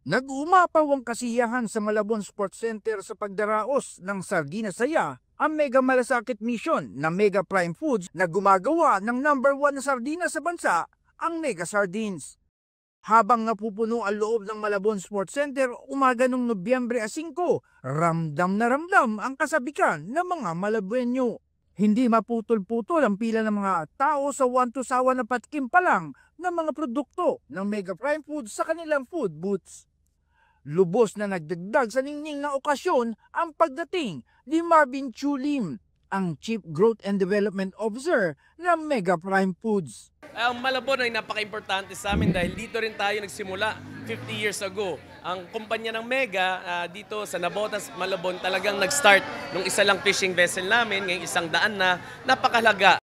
Nag-umapaw ang kasiyahan sa Malabon Sports Center sa pagdaraos ng Sardina Saya, ang Mega Malasakit Mission na Mega Prime Foods na gumagawa ng #1 na sardina sa bansa, ang Mega Sardines. Habang napupuno ang loob ng Malabon Sports Center umaga noong Nobyembre 5, ramdam na ramdam ang kasabikan ng mga Malabueño. Hindi maputol-putol ang pila ng mga tao sa wantusawa na patkim pa lang ng mga produkto ng Mega Prime Foods sa kanilang food booths. Lubos na nagdagdag sa ningning na okasyon ang pagdating ni Marvin Chulim, ang Chief Growth and Development Officer ng Mega Prime Foods. Ang Malabon ay napaka-importante sa amin dahil dito rin tayo nagsimula 50 years ago. Ang kumpanya ng Mega dito sa Nabotas, Malabon talagang nag-start nung isa lang fishing vessel namin, ngayong 100 na, napakalaga.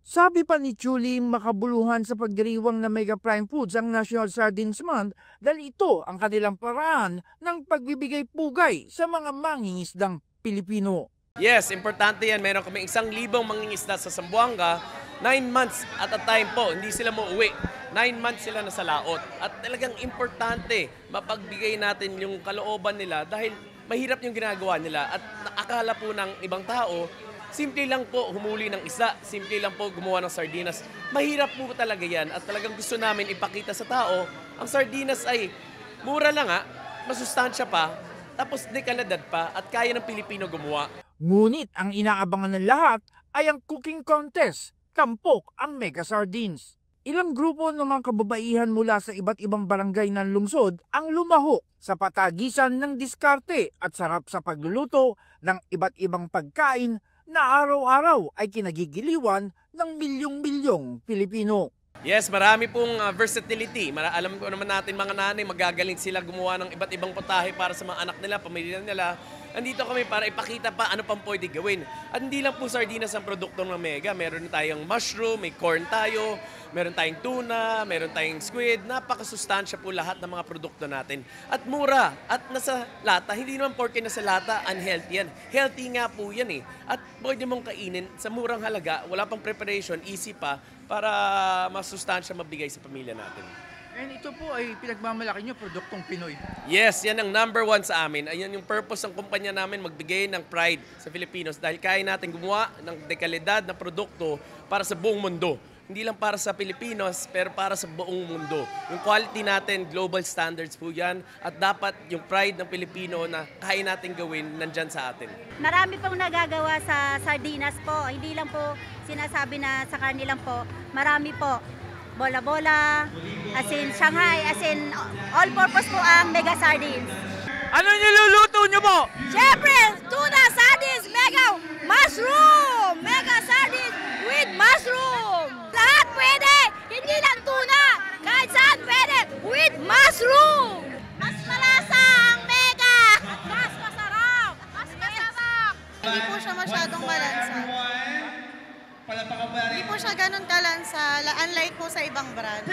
Sabi pa ni Chulim, makabuluhan sa pagdiriwang ng Mega Prime Foods ang National Sardines Month dahil ito ang kanilang paraan ng pagbibigay pugay sa mga mangingisdang Pilipino. Yes, importante yan. Meron kami 1,000 mangingisda sa Zamboanga. 9 months at a time po, hindi sila mauwi. 9 months sila nasa laot. At talagang importante mapagbigay natin yung kalooban nila dahil mahirap yung ginagawa nila. At akala po ng ibang tao, simple lang po humuli ng isda, simple lang po gumawa ng sardinas. Mahirap po talaga yan at talagang gusto namin ipakita sa tao, ang sardinas ay mura lang masustansya pa, tapos dekalidad pa at kaya ng Pilipino gumawa. Ngunit ang inaabangan ng lahat ay ang cooking contest, tampok ang Mega Sardines. Ilang grupo ng mga kababaihan mula sa iba't ibang barangay ng lungsod ang lumahok sa patagisan ng diskarte at sarap sa pagluluto ng iba't ibang pagkain na araw-araw ay kinagigiliwan ng milyong-milyong Pilipino. Yes, marami pong versatility. Alam ko naman natin mga nanay, magagaling sila gumawa ng iba't ibang putahe para sa mga anak nila, pamilya nila. Andito kami para ipakita pa ano pang pwede gawin. At hindi lang po sardinas ang produkto ng Mega. Meron tayong mushroom, may corn tayo, meron tayong tuna, meron tayong squid. Napakasustansya po lahat ng mga produkto natin. At mura. At nasa lata. Hindi naman porke nasa lata, unhealthy yan. Healthy nga po yan eh. At pwede mong kainin sa murang halaga. Wala pang preparation, easy pa para masustansya mabigay sa pamilya natin. And ito po ay pinagmamalaki nyo, produktong Pinoy. Yes, yan ang #1 sa amin. Ayan yung purpose ng kumpanya namin, magbigay ng pride sa Filipinos dahil kaya natin gumawa ng dekalidad na produkto para sa buong mundo. Hindi lang para sa Pilipinos, pero para sa buong mundo. Yung quality natin, global standards po yan. At dapat yung pride ng Pilipino na kaya natin gawin, nandyan sa atin. Marami pong nagagawa sa sardinas po. Hindi lang po sinasabi na sa karne lang po. Marami po. Bola-bola, as in Shanghai, as in all-purpose po ang Mega Sardines. Ano niluluto nyo po? Siyempre, tuna sardines, Mega Mushroom! Mega Sardines with mushroom! Lahat pwede! Hindi lang tuna! Kahit saan pwede! With mushroom! Mas malasa ang Mega! At mas masarap! Mas masarap! Hindi po siya masyadong malansa. Hindi po siya ganun kalansa, unlike po sa ibang brand.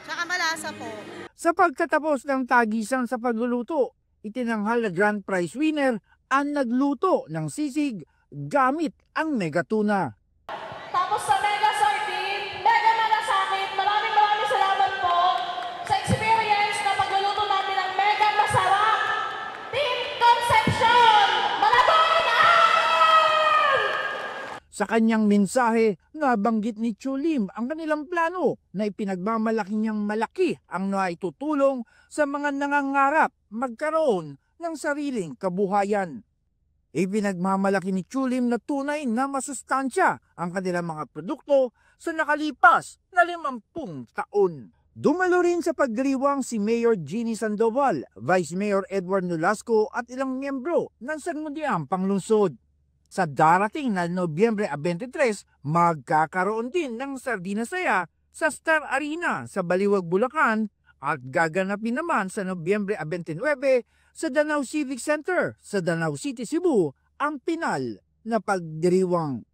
Tsaka malasa po. Sa pagtatapos ng tagisan sa pagluluto, itinanghal na grand prize winner ang nagluto ng sisig gamit ang Mega Tuna. Tapos sa Mega Sardine, Mega Malasakit, maraming salamat po sa experience na pagluluto natin ng Mega Masarap. Team Concepcion, Malabonan! Sa kanyang mensahe, nabanggit ni Chulim ang kanilang plano na ipinagmamalaki niyang malaki ang naitutulong sa mga nangangarap magkaroon ng sariling kabuhayan. Ipinagmamalaki ni Chulim na tunay na masustansya ang kanilang mga produkto sa nakalipas na 50 taon. Dumalo rin sa pagdiriwang si Mayor Jeannie Sandoval, Vice Mayor Edward Nolasco at ilang miyembro ng Sangguniang Panglungsod. Sa darating na Nobyembre 23, magkakaroon din ng Sardina Saya sa Star Arena sa Baliwag, Bulacan at gaganapin naman sa Nobyembre 29 sa Danau Civic Center sa Danau City, Cebu ang pinal na pagdiriwang.